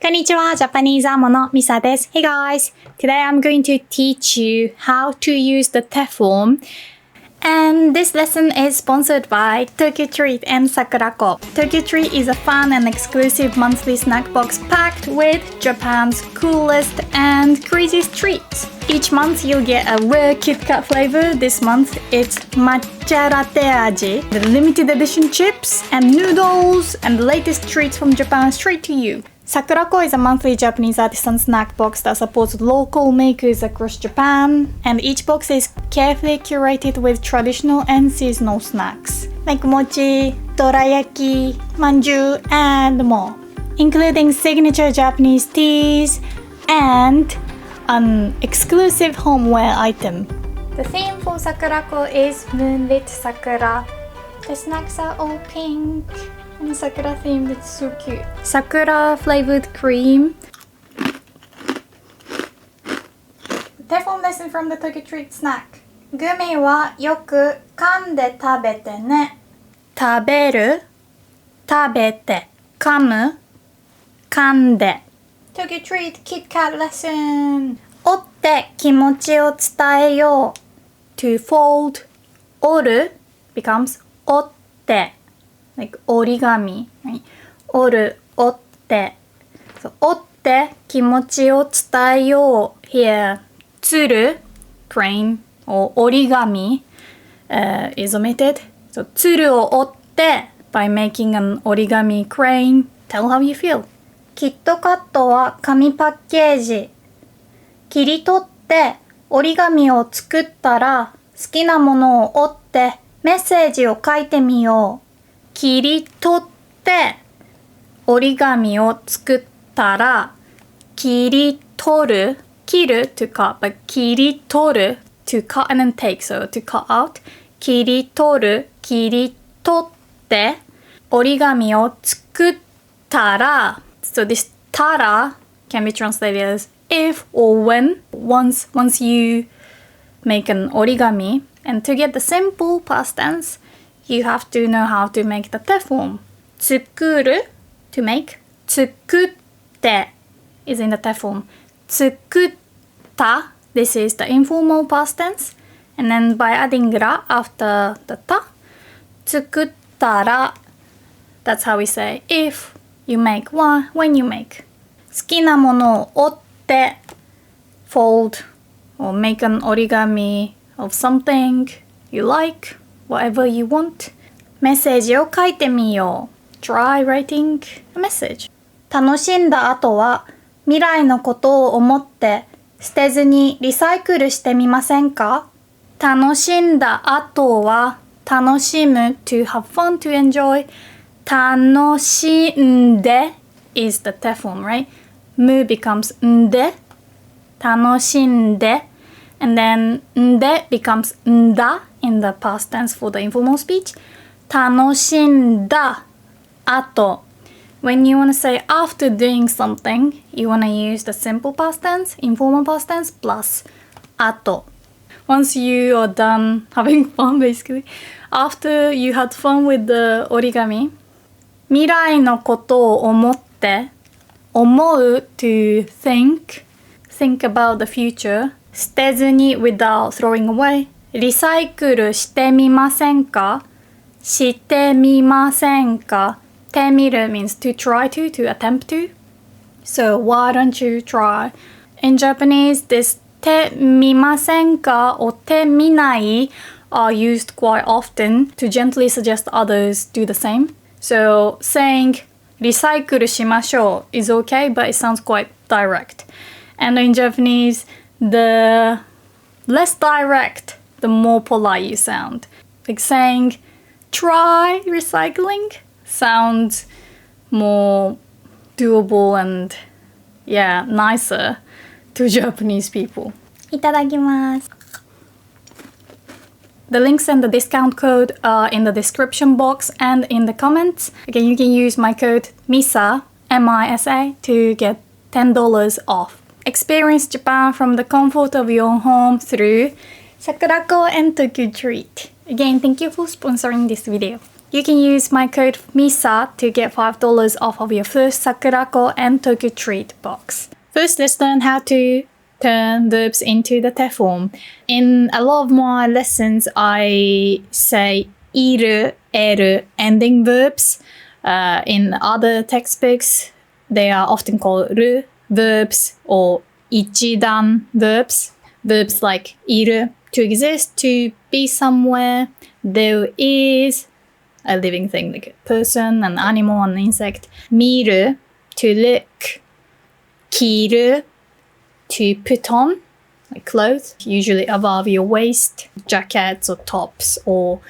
こんにちは、ジャパニーズアモのミサです。Hey guys! Today I'm going to teach you how to use the Te form. And this lesson is sponsored by Tokyo Treat and Sakurako. Tokyo Treat is a fun and exclusive monthly snack box packed with Japan's coolest and craziest treats. Each month you'll get a rare Kit Kat flavor. This month it's matcha latte aji, the limited edition chips and noodles, and the latest treats from Japan straight to you. Sakurako is a monthly Japanese artisan snack box that supports local makers across Japan, and each box is carefully curated with traditional and seasonal snacks like mochi, dorayaki, manju, and more, including signature Japanese teas and an exclusive homeware item. The theme for Sakurako is Moonlit Sakura. The snacks are all pink and Sakura themed. It's so cute. Sakura flavored cream. Te form lesson from the Tokyo Treat snack. グミはよく噛んで食べてね。食べる、食べて、噛む、噛んで。Tokyo Treat Kit Kat lesson. 折って気持ちを伝えよう。To fold. 折る becomes 折って。like 折り紙、折る、折って、so, 折って気持ちを伝えよう here つる crane or 折り紙、is omitted, so つるを折って by making an 折り紙 crane. Tell how you feel. キットカットは紙パッケージ。切り取って折り紙を作ったら好きなものを折ってメッセージを書いてみよう。切り取って折り紙を作ったら切り取る切る to cut but 切り取る to cut and then take so to cut out 切り取る切り取って折り紙を作ったら so this たら can be translated as if or when once you make an 折り紙 and to get the simple past tense you have to know how to make the te form. 作る to make. 作って is in the te form. 作った this is the informal past tense. And then by adding ra after the ta. 作ったら that's how we say if you make one, when you make. 好きなものを折って fold or make an 折り紙 of something you like.Whatever you want. メッセージを書いてみよう。Try writing a message. 楽しんだ後は未来のことを思って捨てずにリサイクルしてみませんか？楽しんだ後は楽しむ to have fun, to enjoy. 楽しんで is the te form, right? む becomes んで楽しんで and then んで becomes んだin the past tense for the informal speech. 楽しんだ後 when you want to say after doing something, you want to use the simple past tense, informal past tense plus 後 once you are done having fun basically, after you had fun with the 折り紙未来のことを思って思う to think about the future 捨てずに without throwing awayリサイクルしてみませんか？してみませんか？てみる means to try to attempt to. So why don't you try? In Japanese, this てみませんか or てみない are used quite often to gently suggest others do the same. So saying リサイクルしましょう is okay, but it sounds quite direct. And in Japanese, the less direct the more polite you sound. Like saying, try recycling sounds more doable and, yeah, nicer to Japanese people. いただきます。The links and the discount code are in the description box and in the comments. Again, you can use my code MISA, M-I-S-A, to get $10 off. Experience Japan from the comfort of your home through Sakurako and Tokyo Treat. Again, thank you for sponsoring this video. you can use my code MISA to get $5 off of your first Sakurako and Tokyo Treat box. First, let's learn how to turn verbs into the te form. In a lot of my lessons, I say iru, eru ending verbs. In other textbooks, they are often called ru verbs or ichidan verbs. Verbs like iru, to exist, to be somewhere, there is, a living thing like a person, an animal, an insect. Miru, to look. Kiru, to put on, like clothes, usually above your waist, jackets or tops or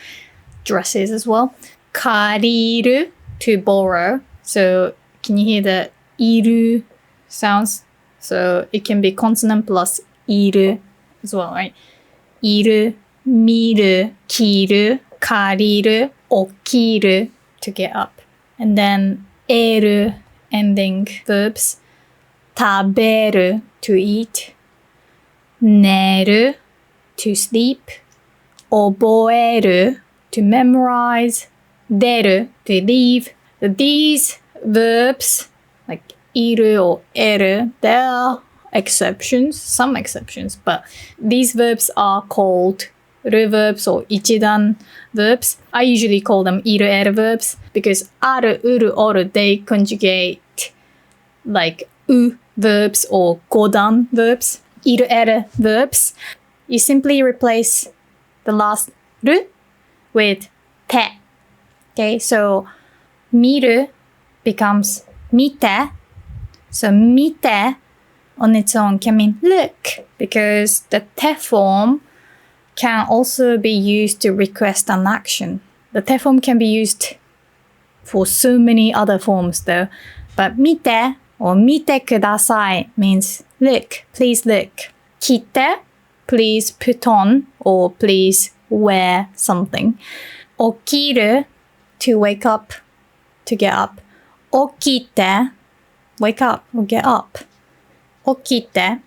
dresses as well. Kariru, to borrow. So can you hear the iru sounds? So it can be consonant plus iru as well, right? Iru, miru, kiru, kariru, okiru, to get up. And then eru, ending verbs. Taberu, to eat. Neru, to sleep. Oboeru, to memorize. Deru, to leave. These verbs, like iru or eru, there are exceptions, some exceptions, but these verbs are called ru verbs or ichidan verbs. I usually call them iru eru verbs because aru, uru, oru, they conjugate like u verbs or godan verbs. Iru eru verbs, you simply replace the last ru with te. Okay, so miru becomes mite. So mite on its own can mean look, because the te form can also be used to request an action. The te form can be used for so many other forms though, but mite or mite kudasai means look, please look. Kite, please put on or please wear something. Okiru, to wake up, to get up. Okite, wake up or get up. Okite,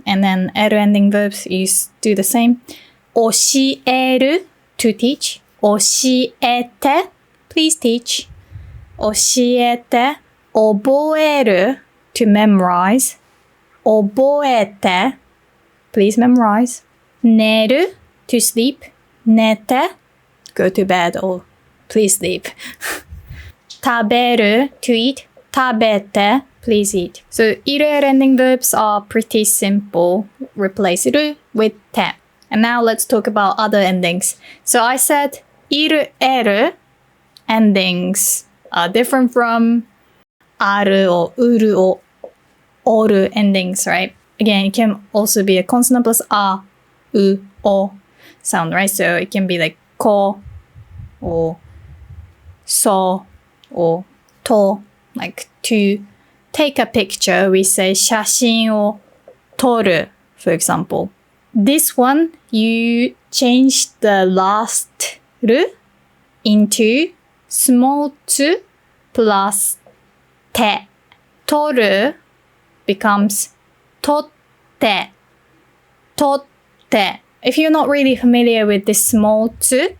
and then eru ending verbs, you do the same. Oshieru, to teach. Oshiete, please teach. Oshiete. Oboeru, to memorize. Oboete, please memorize. Neru, to sleep. Nete, go to bed or please sleep. Taberu, to eat. Tabete, please eat. So iru eru ending verbs are pretty simple. Replace ru with te. And now let's talk about other endings. So I said iru eru endings are different from aru or uru or oru endings, right? Again, it can also be a consonant plus a, u, o sound, right? So it can be like ko or so or to, like to take a picture, we say 写真を撮る, for example. This one, you change the last ru into small t plus te. 撮る becomes 撮って. 撮って. If you're not really familiar with this small t,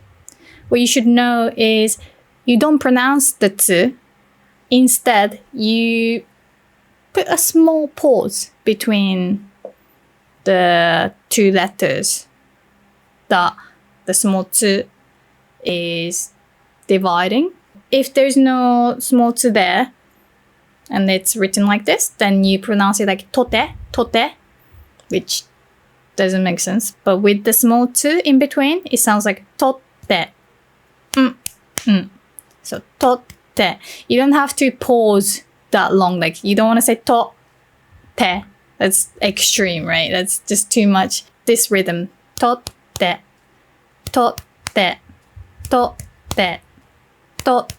what you should know is you don't pronounce the t. Instead, you put a small pause between the two letters that the small t is dividing. If there's no small t there, and it's written like this, then you pronounce it like tote, tote, which doesn't make sense. But with the small t in between, it sounds like tote. So tote. You don't have to pause that long. Like you don't want to say tote. That's extreme, right? That's just too much. This rhythm. Tote, tote, tote, tote,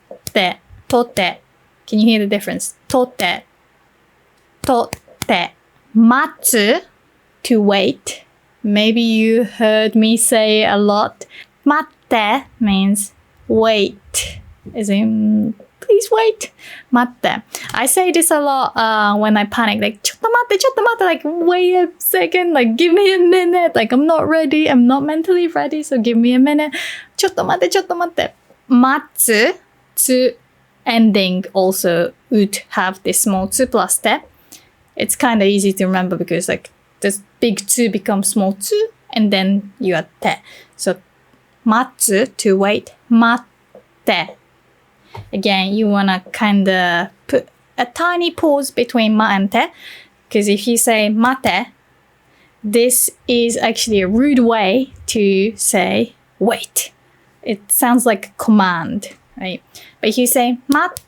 tote. Can you hear the difference? Tote, tote. Matsu, to wait. Maybe you heard me say a lot. Matte means wait. As in, please wait. Matte. I say this a lot when I panic. Like, ちょっと待って, like, wait a second. Like, give me a minute. Like, I'm not ready. I'm not mentally ready. So give me a minute. ちょっと待って. matsu, tsu ending also would have this small tsu plus te. It's kind of easy to remember because like this big tsu becomes small tsu and then you add te. So matsu, to wait, matte. Again, you want to kind of put a tiny pause between ma and te, because if you say mate, this is actually a rude way to say wait. It sounds like a command, right? But if you say matte,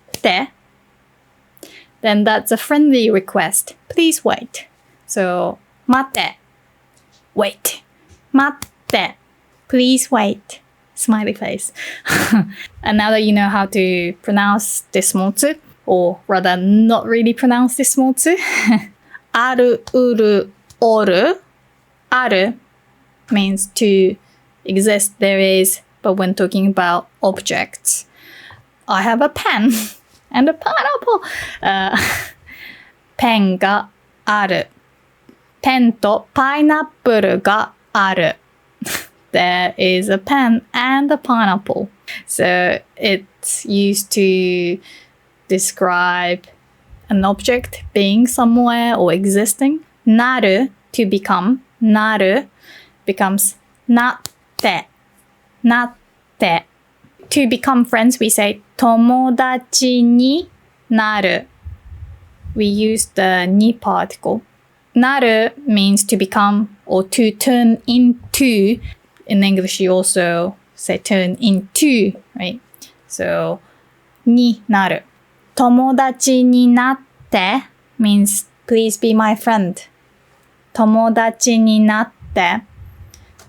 then that's a friendly request. Please wait. So mate, wait. Matte, please wait. Smiley face. And now that you know how to pronounce this small tsu, or rather not really pronounce this small tsu, aru, uru, oru. Aru means to exist, there is, but when talking about objects. I have a pen and a pineapple. Pen ga aru. Pen to pineapple ga aru. There is a pen and a pineapple. So it's used to describe an object being somewhere or existing. Naru, to become. Naru becomes natte. Natte. To become friends, we say tomodachi ni naru. We use the ni particle. Naru means to become or to turn into. In English, you also say turn into, right? So, ni naru. Tomodachi ni natte means please be my friend. Tomodachi ni natte.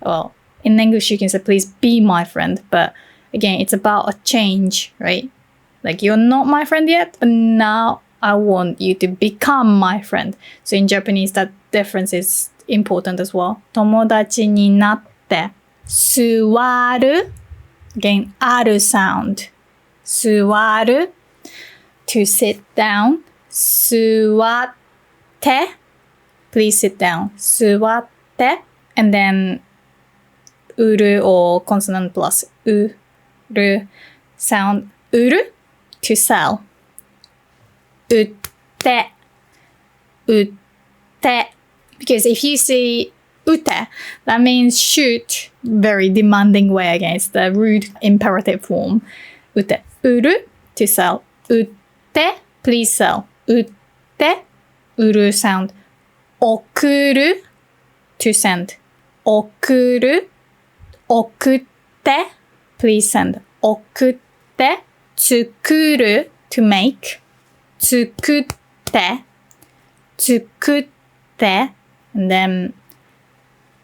Well, in English, you can say please be my friend, but again, it's about a change, right? Like you're not my friend yet, but now I want you to become my friend. So in Japanese, that difference is important as well. Tomodachi ni natte. Suwaru. Again, aru sound. Suwaru. To sit down. Suwatte. Please sit down. Suwatte. And then uru or consonant plus uru sound. Uru. To sell. Utte. Utte. Because if you see ute, that means shoot. Very demanding way again. It's the rude imperative form. Ute. Uru, to sell. Utte, please sell. Utte, uru sound. Okuru, to send. Okuru, okutte, please send. Okutte, tsukuru, to make. Tsukutte, tsukutte, and then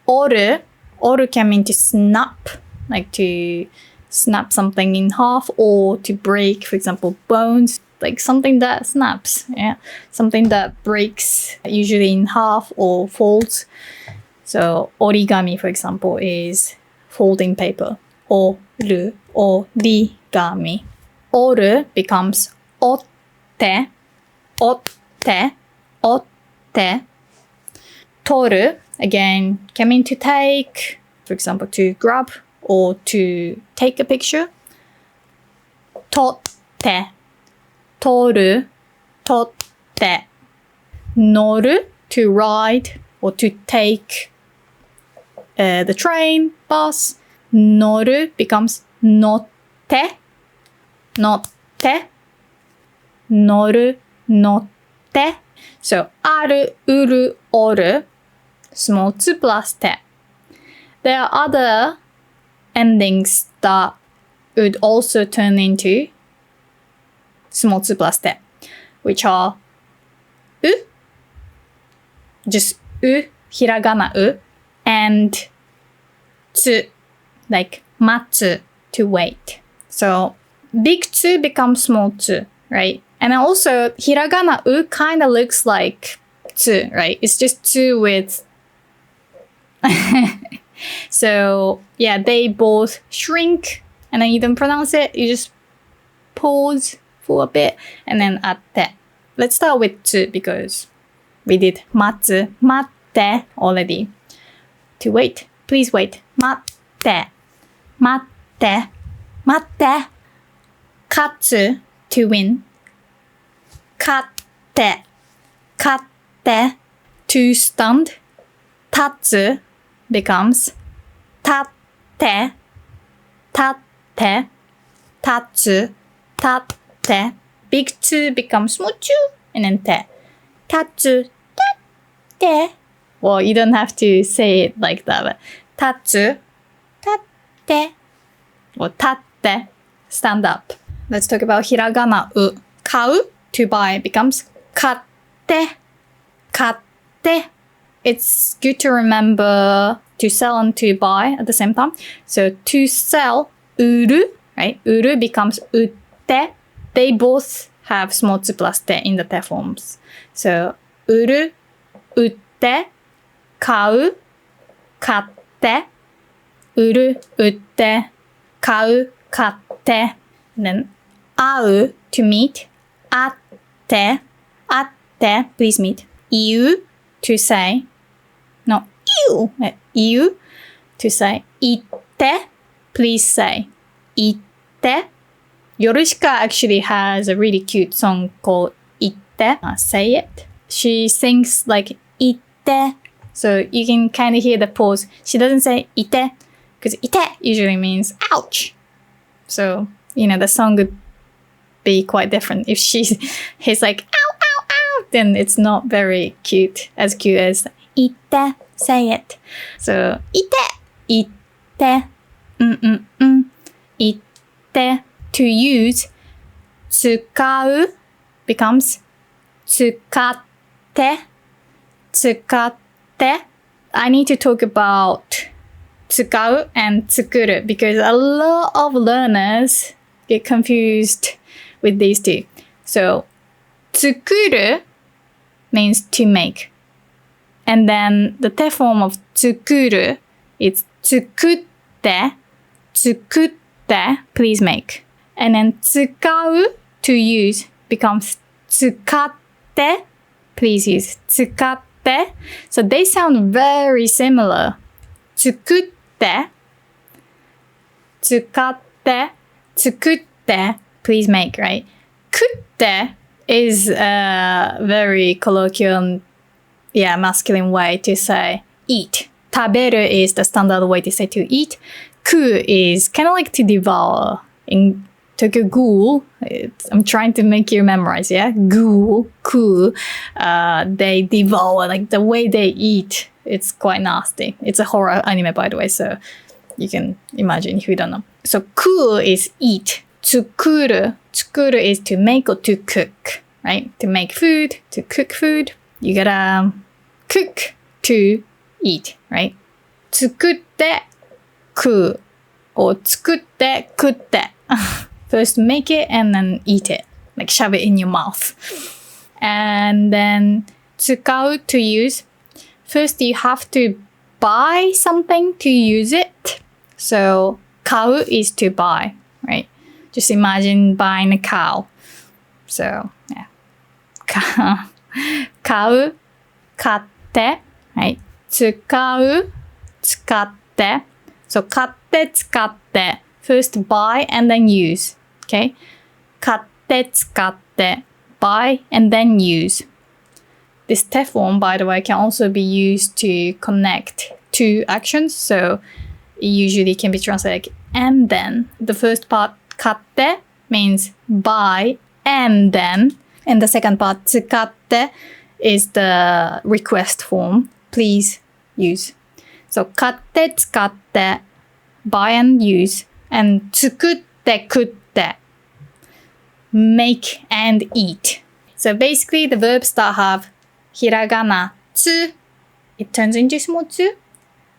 oru. Oru can mean to snap, like to snap something in half or to break, for example, bones, like something that snaps, yeah, something that breaks usually in half or folds. So origami, for example, is folding paper. Oru, origami. Oru becomes otte, otte, otte. Toru, again, can mean to take, for example, to grab or to take a picture. Totte, toru, totte. Noru, to ride or to take the train, bus. Noru becomes notte, notte. Noru, notte. So, aru, uru, oru. Small tsu plus te. There are other endings that would also turn into small tsu plus te, which are u, just u, hiragana u, and tsu, like matsu, to wait. So big tsu becomes small tsu, right? And also hiragana u kind of looks like tsu, right? It's just tsu with so yeah, they both shrink and then you don't pronounce it, you just pause for a bit and then add te. Let's start with tsu because we did matsu, matte already. To wait, please wait. Matte, matte, matte. 勝つ to win. 勝って to stand. 立つ becomes 立って立つ big 2 becomes small 2 and then 立つ Well, you don't have to say it like that, but 立つ or 立って stand up. Let's talk about ひらがなう。買う to buy becomes 買って It's good to remember to sell and to buy at the same time. So to sell 売る right? 売る becomes 売って They both have small 2 plus て in the て forms. So 売る売って買う買って売る売って買う買って And then 会う to meet 会ってplease meet 言う to say no 言う to say 言って please say 言って Yorushika actually has a really cute song called 言って say it. She sings like 言って So you can kind of hear the pause. She doesn't say 言って because 言って usually means ouch. So, you know, the song would be quite different. If he's like ow, ow, ow, then it's not very cute as 言って say it. So 言って言って to use 使う becomes 使ってI need to talk about 使う and 作る because a lot of learners get confused with these two. So 作る means to make. And then the 手 form of 作る is 作って please make. And then 使う to use becomes 使って please use 使って So they sound very similar. 作って使ってplease make, right? 食って is a very colloquial, masculine way to say eat. 食べる is the standard way to say to eat. 食う is kind of like to devour. In Tokyo Ghoul, I'm trying to make you memorize, yeah? Ghoul, 食う. They devour, like the way they eat. It's quite nasty. It's a horror anime, by the way, so you can imagine if you don't know. So 食う is eat. 作る is to make or to cook, right? To make food, to cook food. You gotta cook to eat, right? 作って食う or 作って食って First make it and then eat it. Like shove it in your mouth. And then 使う to use. First you have to buy something to use it. So 買う is to buy, right? Just imagine buying a cow. So, yeah. 買う買って right? 使う使って So 買って使って First buy and then use. Okay? 買って使って Buy and then use. This 手 form, by the way, can also be used to connect two actions. So it usually can be translated like and then. The first part 買って means buy and then. And the second part 使って is the request form. Please use. So 買って使って buy and use. And 作って食って make and eat. So basically the verbs that have hiragana つ it turns into small つ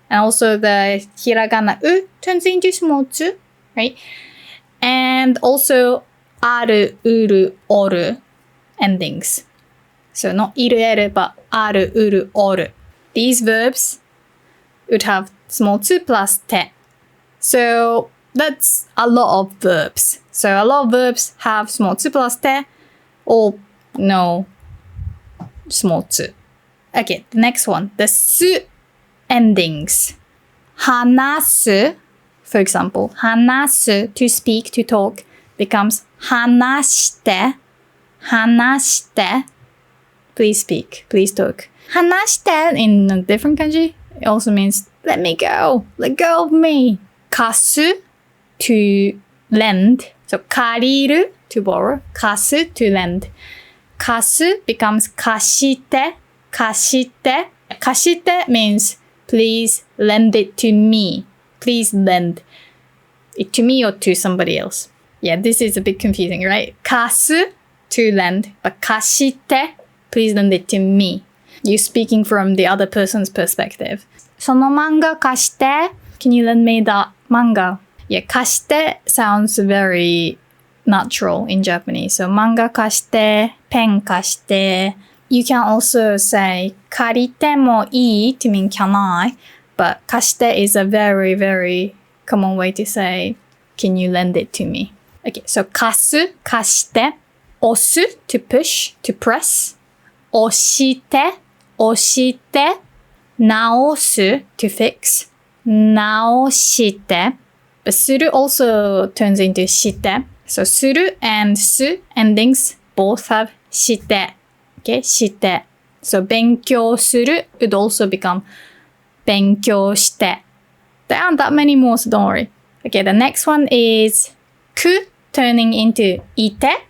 and also the hiragana う turns into small つ right? And also ある、うる、おる endings. So not いる、える but ある、うる、おる. These verbs would have small 2 plus て So that's a lot of verbs. So a lot of verbs have small 2 plus て or no small 2. Okay, the next one. The す endings. 話す for example, 話す to speak, to talk becomes 話して、話して。Please speak, please talk. 話して in a different kanji, it also means let me go, let go of me. 貸す to lend. So 借りる to borrow, 貸す to lend. 貸す becomes 貸して、貸して。貸して means please lend it to me. Please lend it to me or to somebody else. Yeah, this is a bit confusing, right? 貸す to lend, but 貸して please lend it to me. You speaking from the other person's perspective. その漫画貸して Can you lend me that manga? Yeah, 貸して sounds very natural in Japanese. So 漫画貸して、ペン貸して。You can also say 借りてもいい to mean can I, but 貸して is a very, very common way to say can you lend it to me? Okay, so 貸す、貸して。押す to push, to press. 押して、押して。直す to fix. 直して。But する also turns into して。So する and す endings both have して。Okay, して。So 勉強する would also become 勉強して。There aren't that many more, so don't worry. Okay, the next one is く turning into いて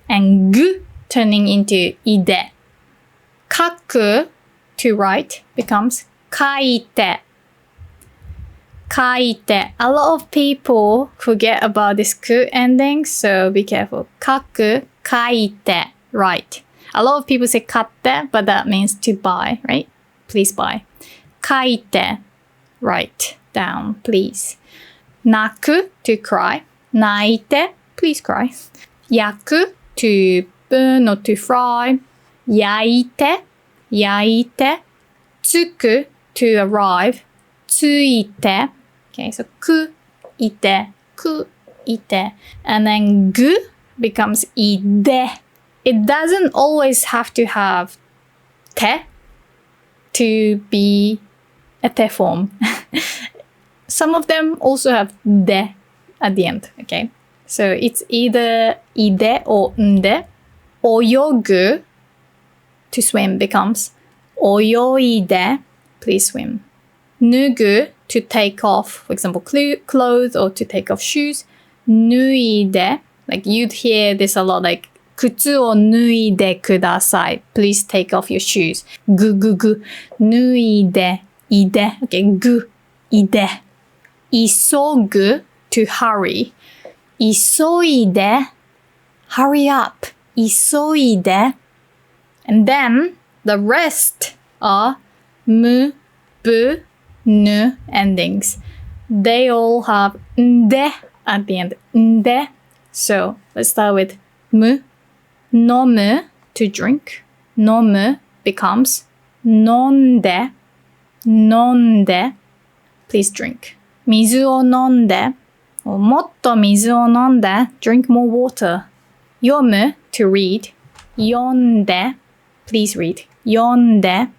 and ぐ turning into いで。書く to write becomes 書いて。書いて。A lot of people forget about this く ending, so be careful. 書く、書いて、write. A lot of people say 買って but that means to buy, right? Please buy. 書いて、write down, please. 泣く to cry. 泣いて please cry. 焼く to burn or to fry. 焼いて、焼いて。着く to arrive. ついて。Okay, so く、いて、く、いて。And then ぐ becomes いで。It doesn't always have to have て to be a て form. Some of them also have で at the end, okay? So it's either いで or んで。泳ぐ to swim becomes 泳いで please swim. 脱ぐ to take off, for example, clothes or to take off shoes. 脱いで like you'd hear this a lot like 靴を脱いでください please take off your shoes. ぐぐぐ脱いでいで okay, ぐいで急ぐ to hurry. 急いで hurry up. 急いで and then the rest are む、ぶ、ぬ endings. They all have んで at the end. んで So let's start with む飲む to drink. 飲む becomes 飲んで飲んで please drink. 水を飲んでもっと水を飲んで drink more water. 読む to read. 読んで please read. 読んで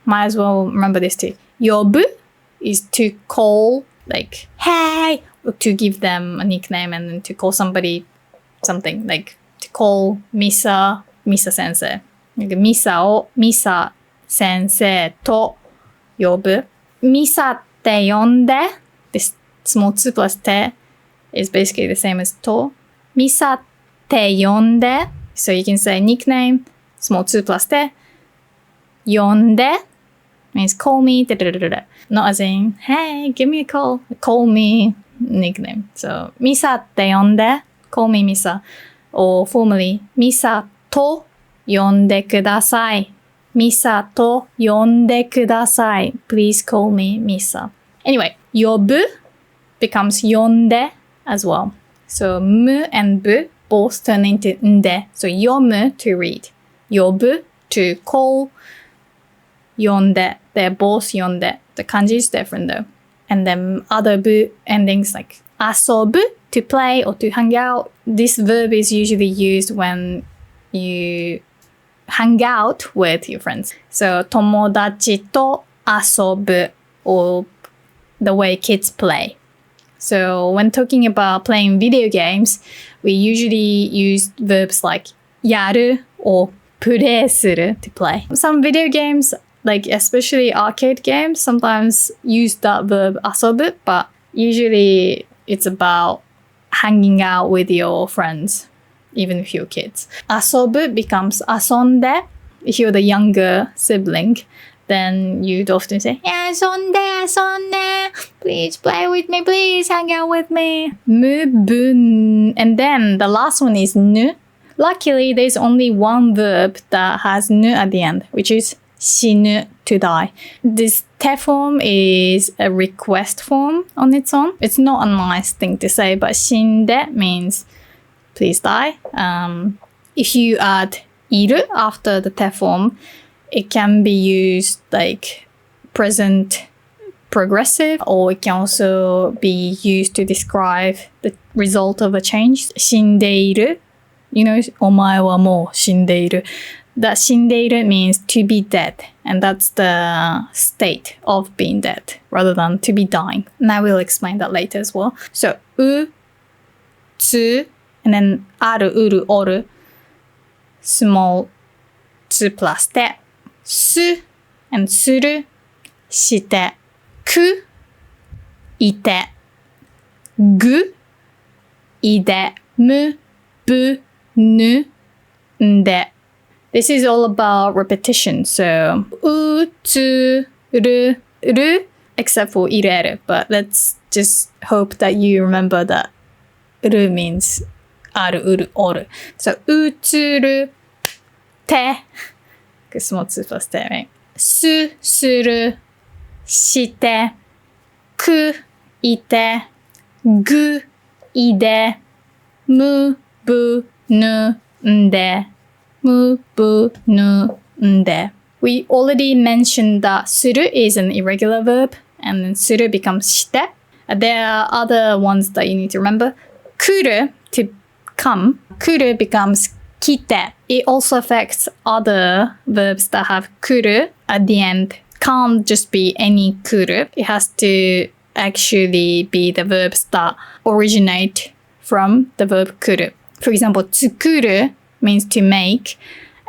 might as well remember this too. 呼ぶ is to call like hey or to give them a nickname and then to call somebody something like to call Misa sensei. Misa を Misa 先生と呼ぶ。Misa って呼んで this small 2 plus て is basically the same as と。Misa って呼んで so you can say nickname small 2 plus て呼んで means call me, not as in, hey, give me a call. Call me nickname. So, Misa って呼んで call me Misa. Or formally, Misa と呼んでください。Misa と呼んでください。Please call me Misa. Anyway, 呼ぶ becomes 呼んで as well. So, む and ぶ both turn into んで. So, 読む to read. 呼ぶ to call. 呼んで they're both 呼んで the kanji is different though. And then other ぶ endings like 遊ぶ to play or to hang out. This verb is usually used when you hang out with your friends. So 友達と遊ぶ or the way kids play. So when talking about playing video games, we usually use verbs like やる or プレイする to play. Some video games, like especially arcade games, sometimes use that verb 遊ぶ, but usually it's about hanging out with your friends, even if you're kids. 遊ぶ becomes 遊んで. If you're the younger sibling, then you'd often say, yeah, 遊んで, please play with me, please hang out with me. むぶん, and then the last one is ぬ. Luckily, there's only one verb that has ぬ at the end, which is 死ぬ, to die. This te form is a request form on its own. It's not a nice thing to say, but 死んで means please die. If you add いる after the te form, it can be used like present progressive, or it can also be used to describe the result of a change. 死んでいる. You know, お前はもう死んでいる. That 死んでいる means to be dead, and that's the state of being dead rather than to be dying. And I will explain that later as well. So, う, つ, and then ある, うる, おる, small つ plus て, す and する, して, く, いて, ぐ, いで, む, ぶ, ぬ, んで. This is all about repetition. So, う, つ, る, る, except for いれる. But let's just hope that you remember that る means ある, うる, おる. So, うつる, て, small 2 plus て, right? す, する, して, く, いて, ぐ, いで, む, ぶ, ぬ, んで. むぶぬんで. We already mentioned that する is an irregular verb, and then する becomes して. There are other ones that you need to remember. 来る to come. 来る becomes 来て. It also affects other verbs that have 来る at the end. Can't just be any 来る. It has to actually be the verbs that originate from the verb 来る. For example, 作る means to make,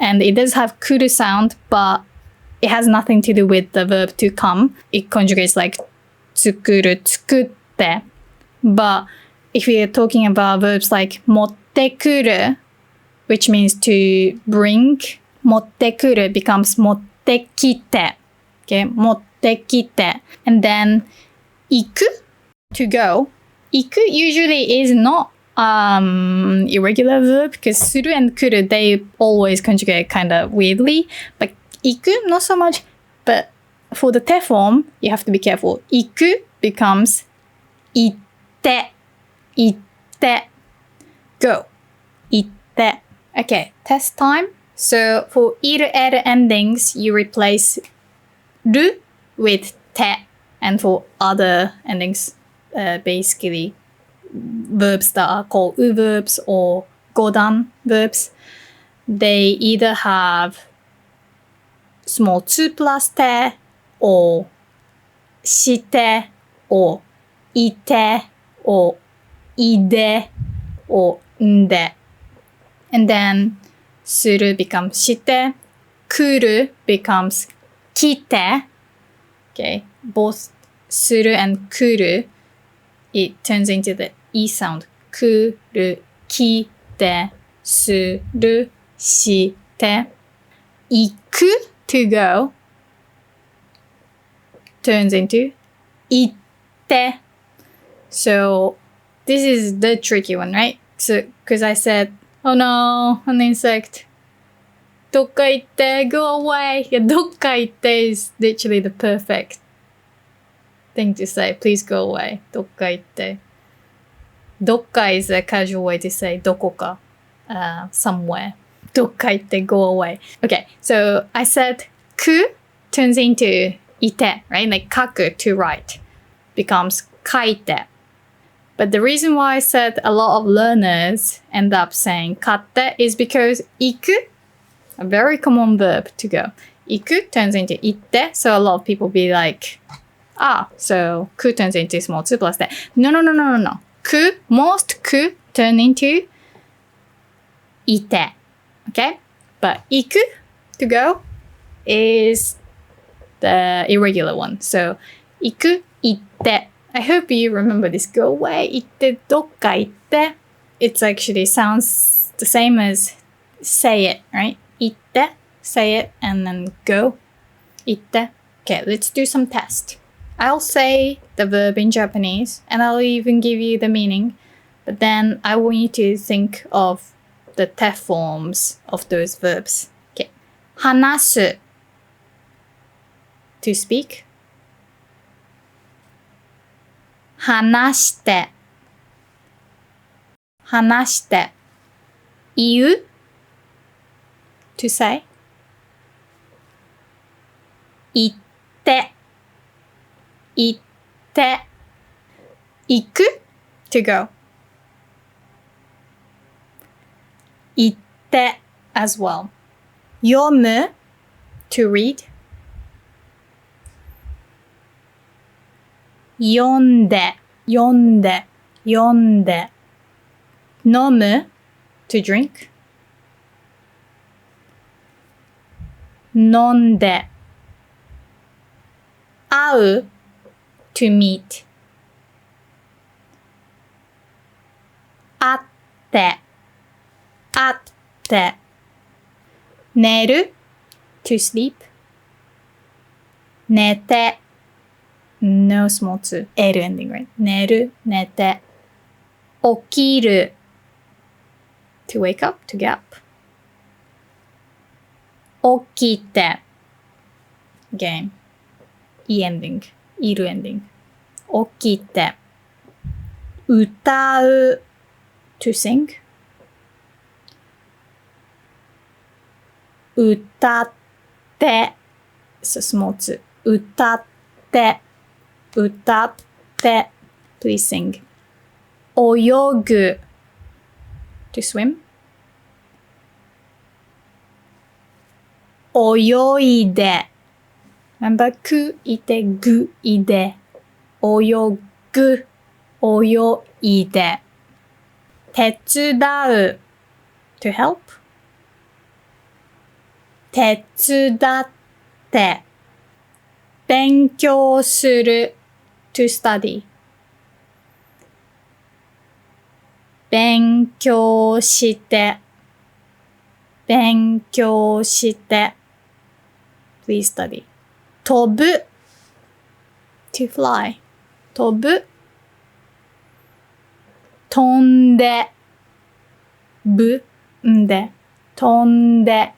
and it does have 来る sound, but it has nothing to do with the verb to come. It conjugates like 作る, 作って. But if we are talking about verbs like 持ってくる, which means to bring, 持ってくる becomes 持ってきて. Okay, 持ってきて. And then 行く to go. 行く usually is not irregular verb, because する and 来る they always conjugate kind of weirdly, but 行く not so much. But for the te form, you have to be careful. 行く becomes 行って、行って, go, 行って. Okay, test time. So for いる er endings, you replace る with て, and for other endings, basically verbs that are called う verbs or 語談 verbs, they either have small 2 plus て or して or いて or いで or んで. And then する becomes して、来る becomes 来て. Okay, both する and 来る, it turns into the E sound. 来る、来て、する、して。行く to go turns into 行って. So this is the tricky one, right? So, because I said, oh no, an insect. どっか行って, go away. Yeah, どっか行って is literally the perfect thing to say. Please go away. どっか行って. どっか is a casual way to say どこか, somewhere. どっか行って go away. Okay, so I said く turns into いて, right? Like 書く to write becomes 書いて. But the reason why I said a lot of learners end up saying 買って is because 行く, a very common verb to go. 行く turns into 行って, so a lot of people be like So ku turns into small 2 plus te. No. Most ku turn into ite. Okay? But iku, to go, is the irregular one. So, iku, itte. I hope you remember this. Go away, itte, dokka itte. It's actually sounds the same as say it, right? Itte, say it, and then go. Itte. Okay, let's do some test. I'll say the verb in Japanese, and I'll even give you the meaning. But then I want you to think of the te forms of those verbs. Okay. Hanasu, to speak. Hanashite. Hanashite. Iu, to say. Itte. Itte. Iku, to go. Itte as well. Yomu, to read. Yonde. Nomu, to drink. Nonde. Au, to meet. Atte. Neru, to sleep. Nete. No small 2. Eru ending, right? Neru, nete. Okiru, to wake up, to get up. Okite. Again. I ending. Iru ending. Okite. Utau, to sing. Utatte. So small 2. Utatte. Please sing. Oyogu, to swim. Oyoide. Remember, ku ite, gu ide. Oyogu, oyoide. Tetsudau, to help. Tetsudatte. Benkyou suru, to study. Benkyou shite. Please study. Tobu, to fly. Tobu. Tonde. Bu, tonde.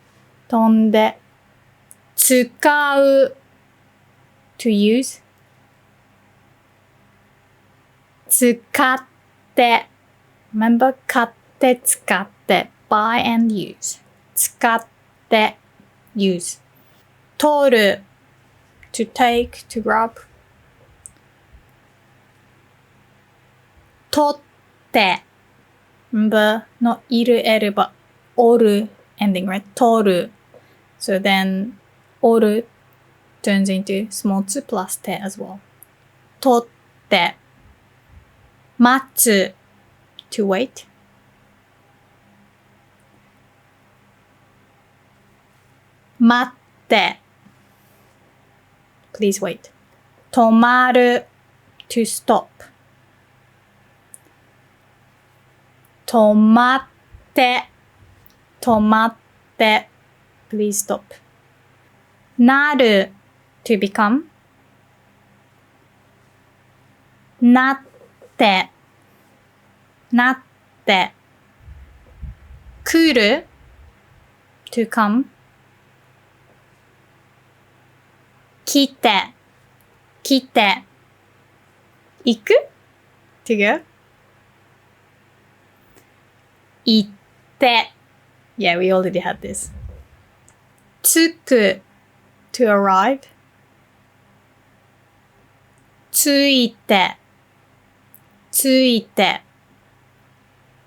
Tsukau, to use. Tsukatte. Remember, katte, tsukatte. Buy and use. Tsukatte, use. Toru, to take, to grab. Totte. Remember, not iru, eru, but oru ending, right? Toru. So then, oru turns into small 2 plus te as well. Totte. Matsu, to wait. Matte. Please wait. Tomaru, to stop. Tomatte. Please stop. Naru, to become. Natte. Kuru, to come. Kite. Iku, to go. Itte. Yeah, we already had this. Tsuku, to arrive. Tsuite.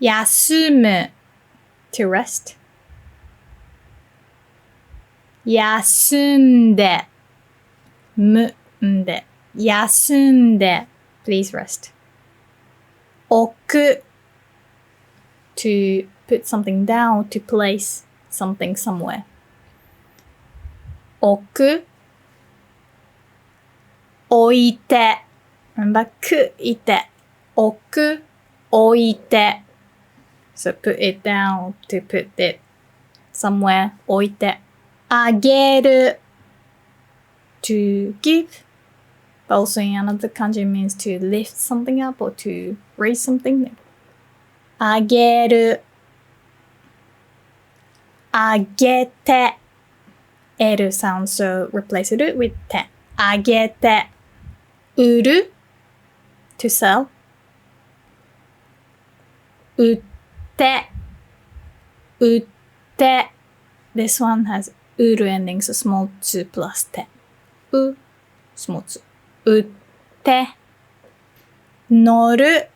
Yasumu, to rest. Yasunde. 休んで please rest. 置く to put something down, to place something somewhere. 置く置いて remember くいて置く置いて so put it down, to put it somewhere 置いてあげる to give, but also in another kanji means to lift something up or to raise something. あげるあげて L sound, so replace it with てあげて売る to sell 売って売って this one has 売る ending, so small 2 plus てう small 2売って乗る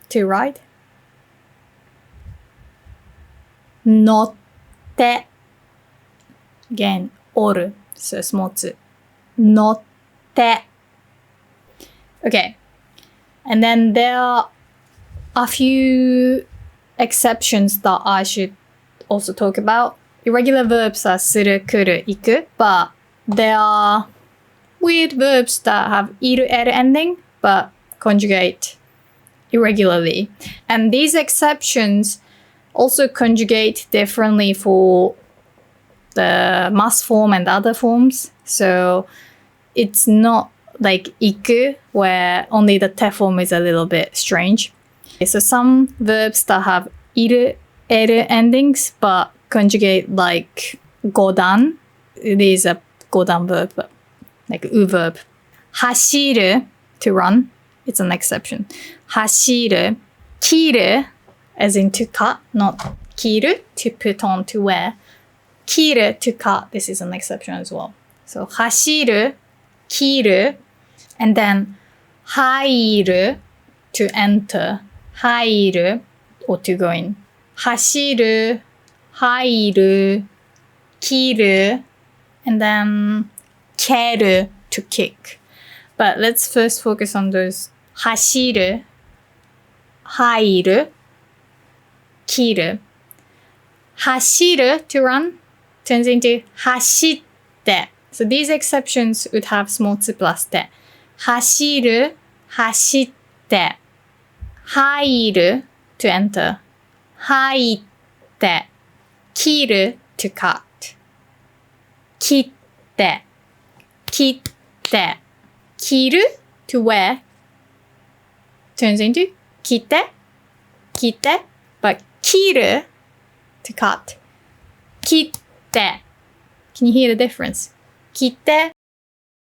to ride 乗ってagain おる so small 2乗って okay, and then there are a few exceptions that I should also talk about. Irregular verbs are する、来る、行く but there are weird verbs that have いる、L ending but conjugate irregularly, and these exceptions also conjugate differently for the mass form and other forms. So it's not like 行く where only the te form is a little bit strange. So some verbs that have いる L endings but conjugate like 語段 it is a 語段 verb, like う verb. 走る to run, it's an exception. 走る切る as in to cut, not 切る to put on, to wear. 切る to cut, this is an exception as well. So 走る切る and then 入る to enter, 入る or to go in. 走る入る切る and then 蹴る to kick. But let's first focus on those 走る入る切る走る to run turns into 走って so these exceptions would have small 2 plus て走る走って入る to enter 入って切る to cut 切って切って切る to wear turns into 切って切って but 切る to cut 切って can you hear the difference 切って